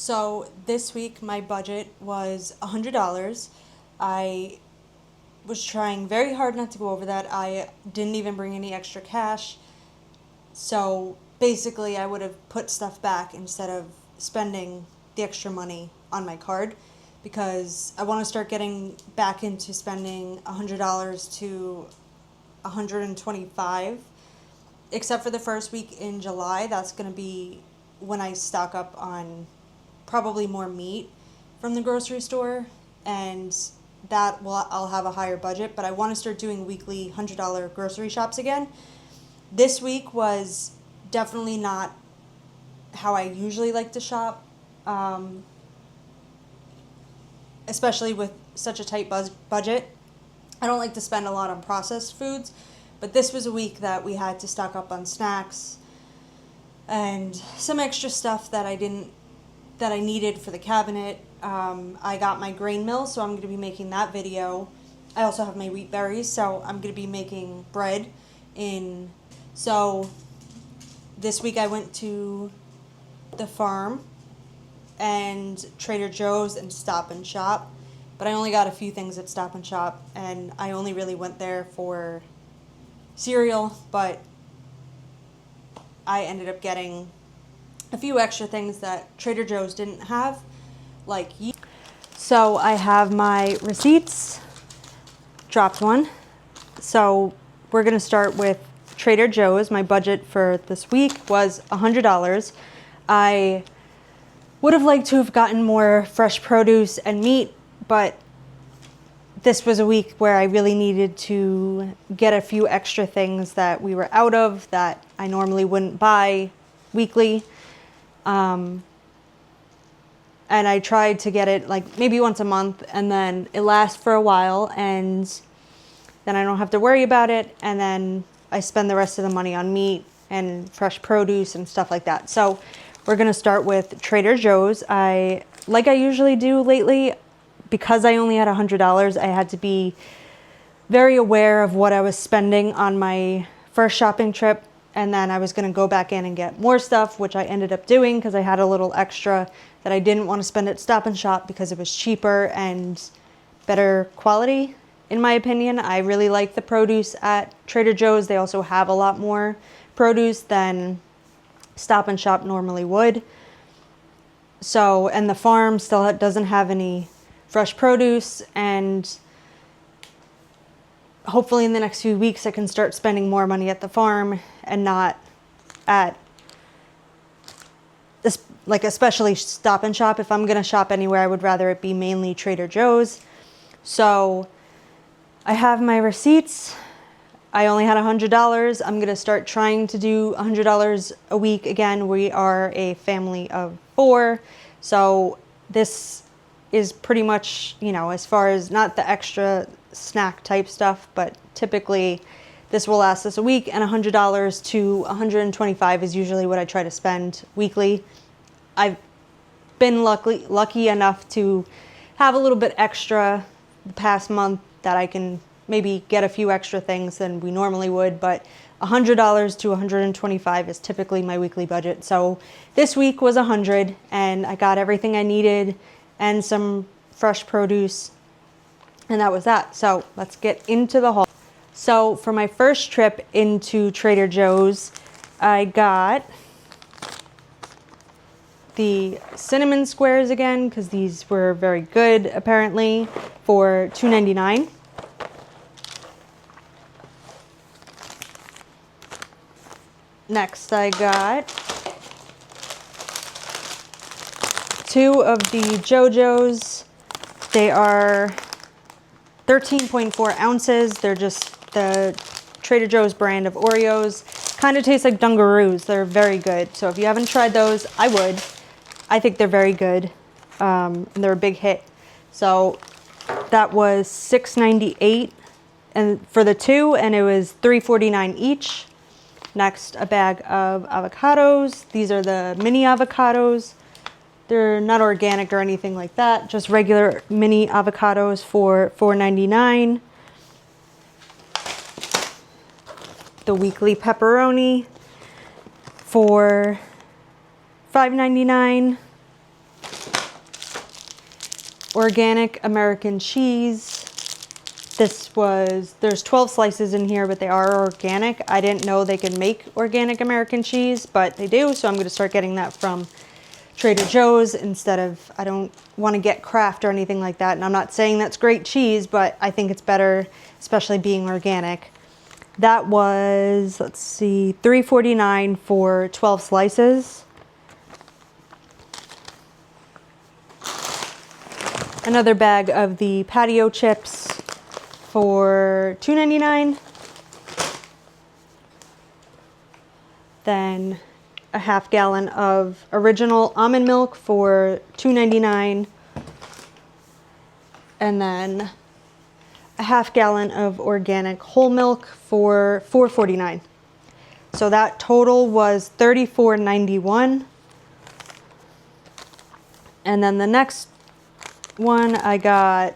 So this week my budget was $100. I was trying very hard not to go over that. I didn't even bring any extra cash. So basically I would have put stuff back instead of spending the extra money on my card because I want to start getting back into spending $100 to $125, except for the first week in July. That's going to be when I stock up on probably more meat from the grocery store, and that will I'll have a higher budget, but I want to start doing weekly $100 grocery shops again. This week was definitely not how I usually like to shop, especially with such a tight budget. I don't like to spend a lot on processed foods, but this was a week that we had to stock up on snacks and some extra stuff that I needed for the cabinet. I got my grain mill, so I'm going to be making that video. I also have my wheat berries, so I'm going to be making bread in. So this week I went to the farm and Trader Joe's and Stop and Shop, but I only got a few things at Stop and Shop, and I only really went there for cereal, but I ended up getting a few extra things that Trader Joe's didn't have, like yeast. So I have my receipts, dropped one. So we're gonna start with Trader Joe's. My budget for this week was $100. I would have liked to have gotten more fresh produce and meat, but this was a week where I really needed to get a few extra things that we were out of that I normally wouldn't buy weekly. And I tried to get it like maybe once a month, and then it lasts for a while, and then I don't have to worry about it, and then I spend the rest of the money on meat and fresh produce and stuff like that. So we're gonna start with Trader Joe's. Like I usually do lately, because I only had $100, I had to be very aware of what I was spending on my first shopping trip, and then I was going to go back in and get more stuff, which I ended up doing because I had a little extra that I didn't want to spend at Stop and Shop because it was cheaper and better quality, in my opinion. I really like the produce at Trader Joe's. They also have a lot more produce than Stop and Shop normally would. So, and the farm still doesn't have any fresh produce, and hopefully in the next few weeks I can start spending more money at the farm and not at this, like especially Stop and Shop. If I'm going to shop anywhere, I would rather it be mainly Trader Joe's. So I have my receipts. I only had $100. I'm going to start trying to do $100 a week again. We are a family of 4, so this is pretty much, you know, as far as not the extra snack type stuff, but typically this will last us a week, and $100 to $125 is usually what I try to spend weekly. I've been lucky enough to have a little bit extra the past month that I can maybe get a few extra things than we normally would, but $100 to $125 is typically my weekly budget. So this week was $100, and I got everything I needed and some fresh produce, and that was that. So let's get into the haul. So for my first trip into Trader Joe's, I got the cinnamon squares again because these were very good apparently, for $2.99. Next I got 2 of the JoJo's. They are 13.4 ounces. They're just the Trader Joe's brand of Oreos. Kind of taste like Dungaroos. They're very good. So if you haven't tried those, I would. I think they're very good. And they're a big hit. So that was $6.98 and for the 2, and it was $3.49 each. Next, a bag of avocados. These are the mini avocados. They're not organic or anything like that, just regular mini avocados for $4.99. The weekly pepperoni for $5.99. organic American cheese. There's 12 slices in here, but they are organic. I didn't know they could make organic American cheese, but they do, so I'm going to start getting that from Trader Joe's instead of, I don't want to get Kraft or anything like that, and I'm not saying that's great cheese, but I think it's better, especially being organic. That was, let's see, $3.49 for 12 slices. Another bag of the patio chips for $2.99. Then a half gallon of original almond milk for $2.99. And then a half gallon of organic whole milk for $4.49. So that total was $34.91. And then the next one, I got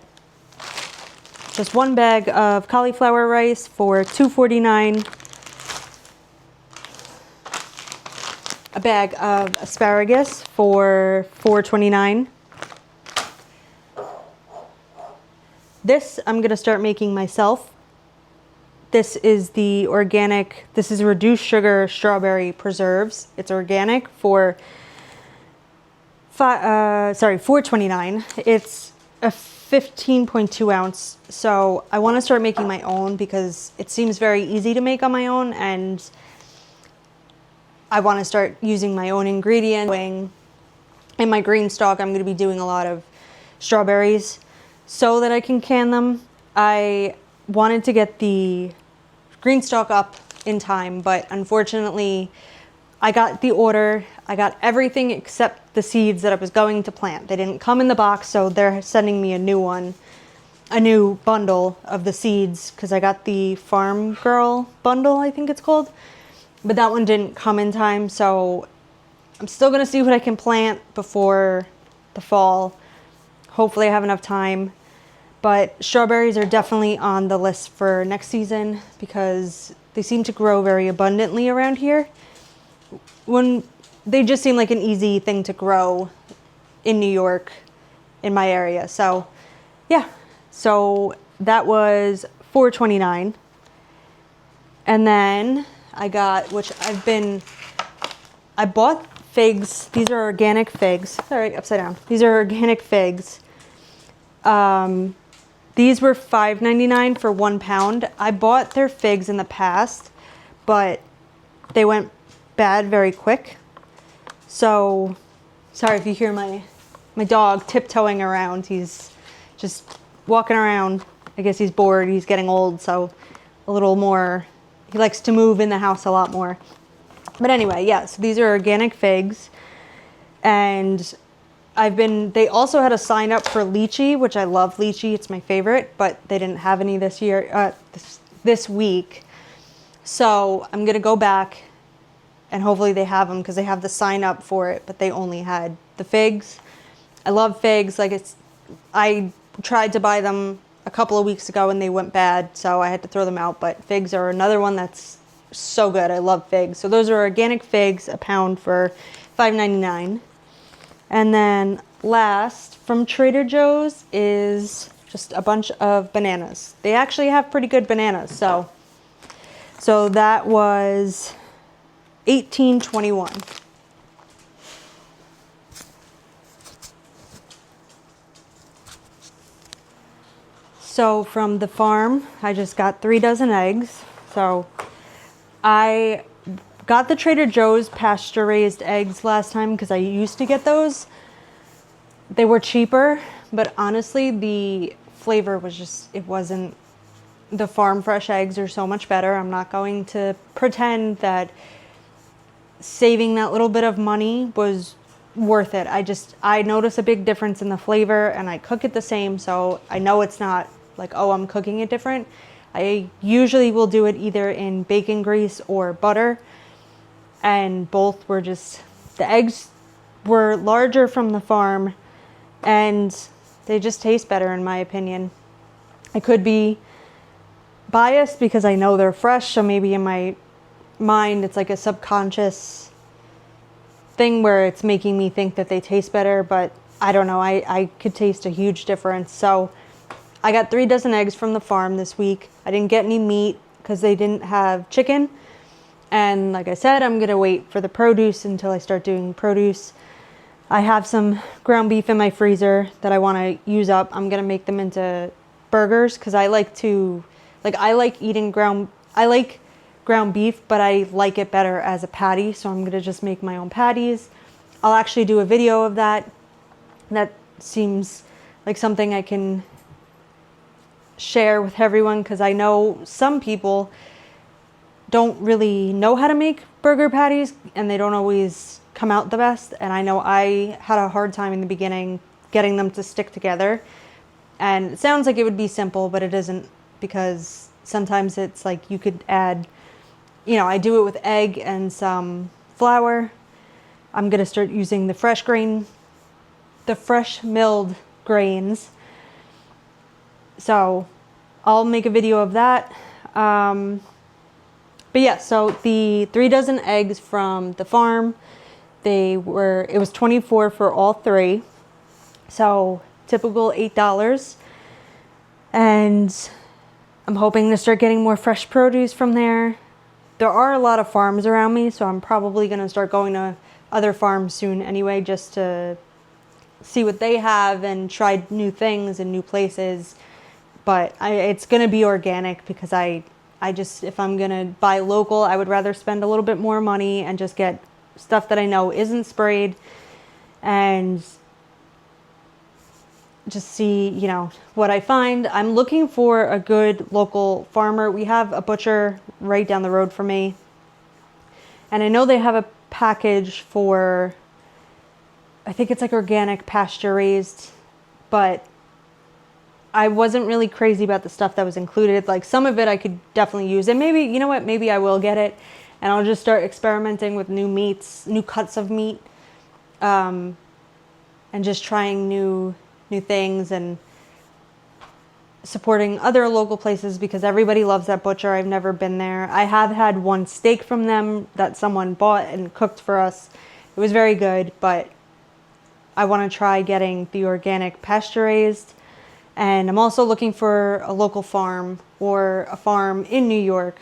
just one bag of cauliflower rice for $2.49. A bag of asparagus for $4.29. This I'm gonna start making myself. This is the organic, this is reduced sugar strawberry preserves. It's organic for $4.29. It's a 15.2 ounce. So I want to start making my own because it seems very easy to make on my own, and I want to start using my own ingredients. In my green stock, I'm going to be doing a lot of strawberries so that I can can them. I wanted to get the green stock up in time, but unfortunately I got the order. I got everything except the seeds that I was going to plant. They didn't come in the box, so they're sending me a new one, a new bundle of the seeds, because I got the Farm Girl bundle, I think it's called. But that one didn't come in time, so I'm still gonna see what I can plant before the fall. Hopefully I have enough time. But strawberries are definitely on the list for next season because they seem to grow very abundantly around here. When they just seem like an easy thing to grow in New York, in my area. So yeah, so that was $4.29. And then I got, I bought figs. These are organic figs. Sorry, upside down. These are organic figs. These were $5.99 for 1 pound. I bought their figs in the past, but they went bad very quick. So, sorry if you hear my dog tiptoeing around. He's just walking around. I guess he's bored. He's getting old, so a little more. He likes to move in the house a lot more. But anyway, yeah, so these are organic figs. And they also had a sign up for lychee, which I love lychee. It's my favorite, but they didn't have any this year, this week. So I'm gonna go back and hopefully they have them because they have the sign up for it, but they only had the figs. I love figs. I tried to buy them a couple of weeks ago and they went bad, so I had to throw them out, but figs are another one that's so good. I love figs. So those are organic figs, a pound for $5.99. And then last from Trader Joe's is just a bunch of bananas. They actually have pretty good bananas. So that was $18.21. So from the farm, I just got 3 dozen eggs. So I got the Trader Joe's pasture raised eggs last time because I used to get those. They were cheaper, but honestly the flavor was just, it wasn't, the farm fresh eggs are so much better. I'm not going to pretend that saving that little bit of money was worth it. I notice a big difference in the flavor and I cook it the same, so I know it's not like, oh, I'm cooking it different. I usually will do it either in bacon grease or butter. And both were just, the eggs were larger from the farm and they just taste better in my opinion. I could be biased because I know they're fresh, so maybe in my mind it's like a subconscious thing where it's making me think that they taste better, but I don't know, I could taste a huge difference. So I got 3 dozen eggs from the farm this week. I didn't get any meat because they didn't have chicken. And like I said, I'm going to wait for the produce until I start doing produce. I have some ground beef in my freezer that I want to use up. I'm going to make them into burgers because I like eating I like ground beef, but I like it better as a patty. So I'm going to just make my own patties. I'll actually do a video of that. That seems like something I can share with everyone because I know some people don't really know how to make burger patties and they don't always come out the best. And I know I had a hard time in the beginning getting them to stick together. And it sounds like it would be simple, but it isn't, because sometimes it's like you could add, I do it with egg and some flour. I'm going to start using the fresh milled grains. So I'll make a video of that. But yeah, so the 3 dozen eggs from the farm, it was $24 for all 3. So typical $8. And I'm hoping to start getting more fresh produce from there. There are a lot of farms around me, so I'm probably going to start going to other farms soon anyway, just to see what they have and try new things and new places. But it's going to be organic because if I'm going to buy local, I would rather spend a little bit more money and just get stuff that I know isn't sprayed and just see, what I find. I'm looking for a good local farmer. We have a butcher right down the road from me. And I know they have a package for, I think it's like organic pasture raised, but I wasn't really crazy about the stuff that was included. Like some of it I could definitely use. And maybe, maybe I will get it and I'll just start experimenting with new meats, new cuts of meat, and just trying new things and supporting other local places because everybody loves that butcher. I've never been there. I have had one steak from them that someone bought and cooked for us. It was very good, but I want to try getting the organic pasture raised. And I'm also looking for a local farm or a farm in New York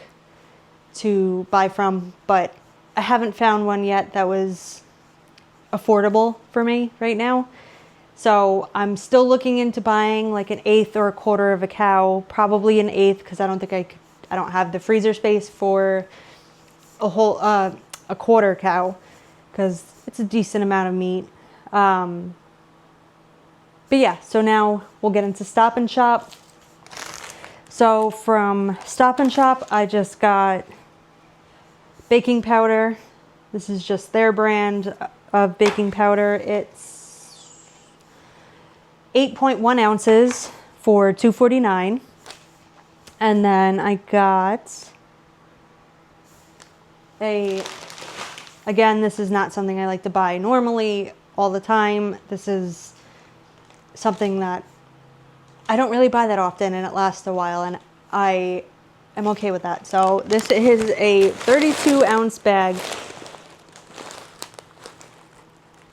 to buy from, but I haven't found one yet that was affordable for me right now. So I'm still looking into buying like an 1/8 or a 1/4 of a cow, probably an 1/8 because I don't have the freezer space for a 1/4 cow because it's a decent amount of meat. But yeah, so now we'll get into Stop and Shop. So from Stop and Shop, I just got baking powder. This is just their brand of baking powder. It's 8.1 ounces for $2.49. And then I got again, this is not something I like to buy normally all the time. This is something that I don't really buy that often and it lasts a while and I am okay with that. So this is a 32-ounce bag.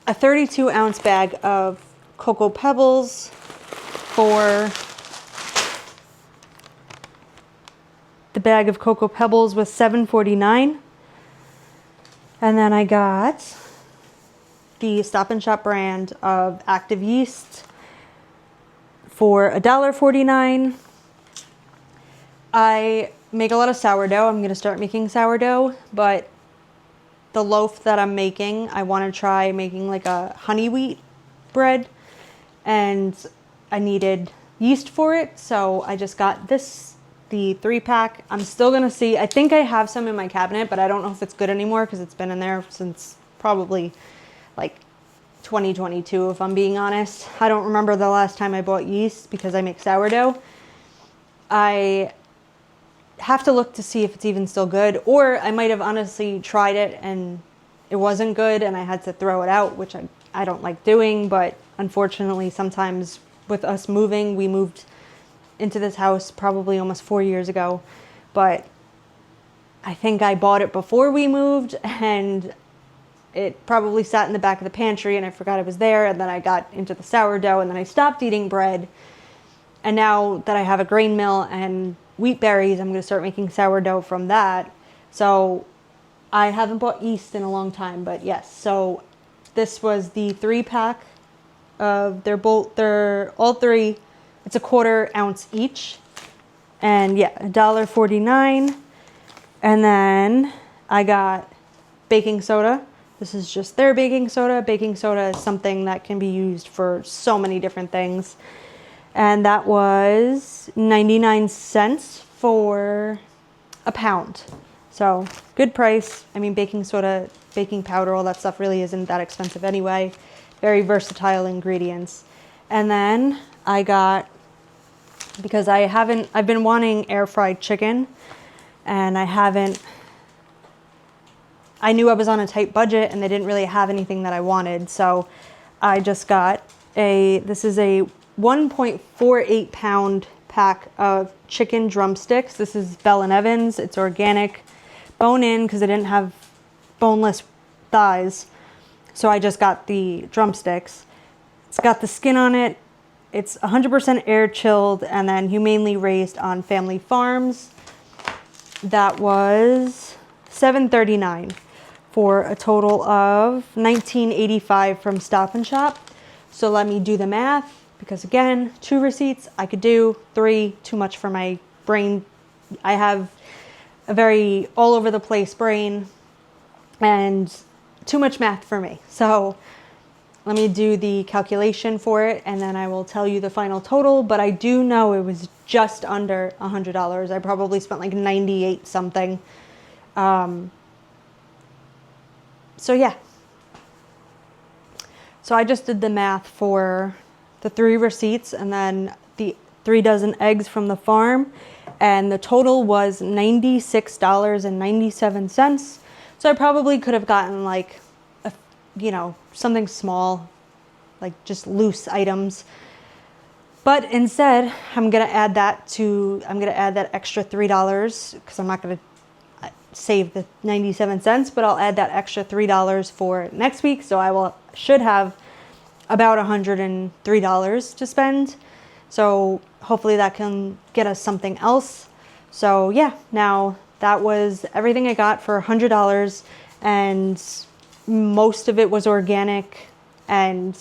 A 32-ounce bag of Cocoa Pebbles the bag of Cocoa Pebbles was $7.49. And then I got the Stop and Shop brand of active yeast for $1.49. I make a lot of sourdough. I'm going to start making sourdough, but the loaf that I'm making, I want to try making like a honey wheat bread, and I needed yeast for it, so I just got the 3-pack. I'm still going to see. I think I have some in my cabinet, but I don't know if it's good anymore because it's been in there since probably like 2022, if I'm being honest. I don't remember the last time I bought yeast because I make sourdough. I have to look to see if it's even still good, or I might have honestly tried it and it wasn't good and I had to throw it out, which I don't like doing, but unfortunately sometimes with us moving, we moved into this house probably almost 4 years ago, but I think I bought it before we moved and it probably sat in the back of the pantry and I forgot it was there, and then I got into the sourdough, and then I stopped eating bread. And now that I have a grain mill and wheat berries, I'm going to start making sourdough from that. So I haven't bought yeast in a long time, but yes. So this was the 3-pack of they're all three. It's a 1/4 ounce each. And yeah, $1.49. And then I got baking soda. This is just their baking soda. Baking soda is something that can be used for so many different things. And that was 99 cents for a pound. So good price. I mean, baking soda, baking powder, all that stuff really isn't that expensive anyway. Very versatile ingredients. And then I got, because I've been wanting air fried chicken, and I knew I was on a tight budget and they didn't really have anything that I wanted. So I just got this is a 1.48 pound pack of chicken drumsticks. This is Bell & Evans. It's organic, bone in, because I didn't have boneless thighs. So I just got the drumsticks. It's got the skin on it. It's 100% air chilled and then humanely raised on family farms. That was $7.39 for a total of $19.85 from Stop and Shop. So let me do the math, because again, 2 receipts I could do, 3 too much for my brain. I have a very all over the place brain and too much math for me. So let me do the calculation for it and then I will tell you the final total. But I do know it was just under $100. I probably spent like 98 something. So yeah. So I just did the math for the 3 receipts and then the 3 dozen eggs from the farm, and the total was $96.97. So I probably could have gotten like something small, like just loose items. But instead, I'm gonna add that extra $3, because I'm not gonna save the 97 cents, but I'll add that extra $3 for next week. So I should have about $103 to spend. So hopefully that can get us something else. So yeah, now that was everything I got for $100, and most of it was organic, and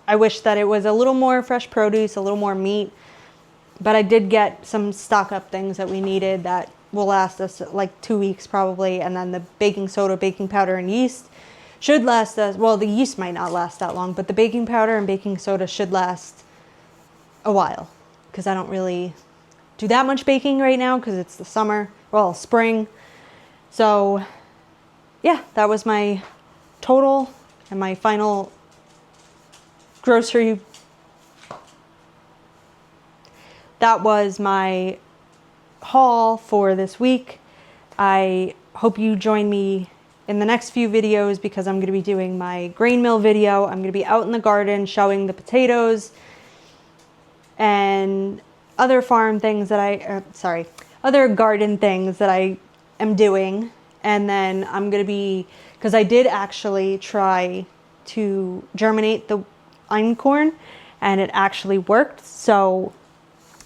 I wish that it was a little more fresh produce, a little more meat, but I did get some stock up things that we needed that will last us like 2 weeks probably, and then the baking soda, baking powder, and yeast should last us, well, the yeast might not last that long, but the baking powder and baking soda should last a while, because I don't really do that much baking right now because it's the summer, well, spring. So yeah, that was my total and my final grocery. That was my haul for this week. I hope you join me in the next few videos, because I'm going to be doing my grain mill video. I'm going to be out in the garden showing the potatoes and other farm things that other garden things that I am doing. And then I'm going to be, because I did actually try to germinate the einkorn and it actually worked. So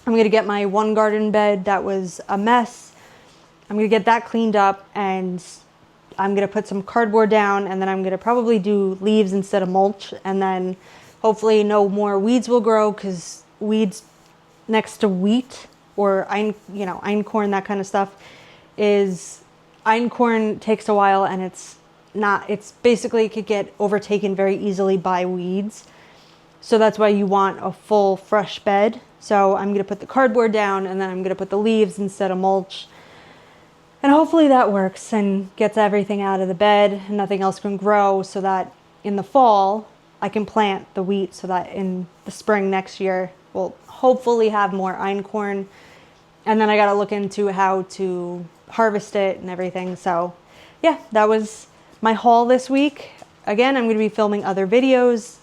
I'm going to get my one garden bed that was a mess. I'm going to get that cleaned up, and I'm going to put some cardboard down, and then I'm going to probably do leaves instead of mulch, and then hopefully no more weeds will grow, because weeds next to wheat or einkorn, that kind of stuff, einkorn takes a while, and it's basically, it could get overtaken very easily by weeds. So that's why you want a full fresh bed. So I'm going to put the cardboard down, and then I'm going to put the leaves instead of mulch. And hopefully that works and gets everything out of the bed and nothing else can grow, so that in the fall I can plant the wheat, so that in the spring next year we'll hopefully have more einkorn. And then I got to look into how to harvest it and everything. So yeah, that was my haul this week. Again, I'm going to be filming other videos.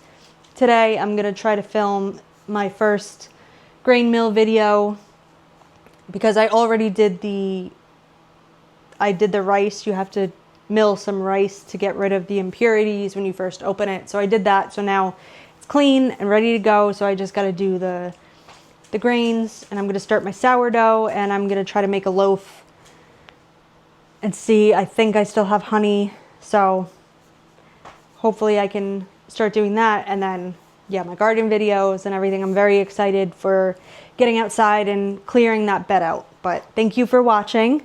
Today I'm going to try to film my first grain mill video, because I already did the rice. You have to mill some rice to get rid of the impurities when you first open it. So I did that. So now it's clean and ready to go. So I just got to do the grains, and I'm going to start my sourdough, and I'm going to try to make a loaf and see. I think I still have honey, so hopefully I can start doing that. And then, yeah, my garden videos and everything. I'm very excited for getting outside and clearing that bed out. But thank you for watching.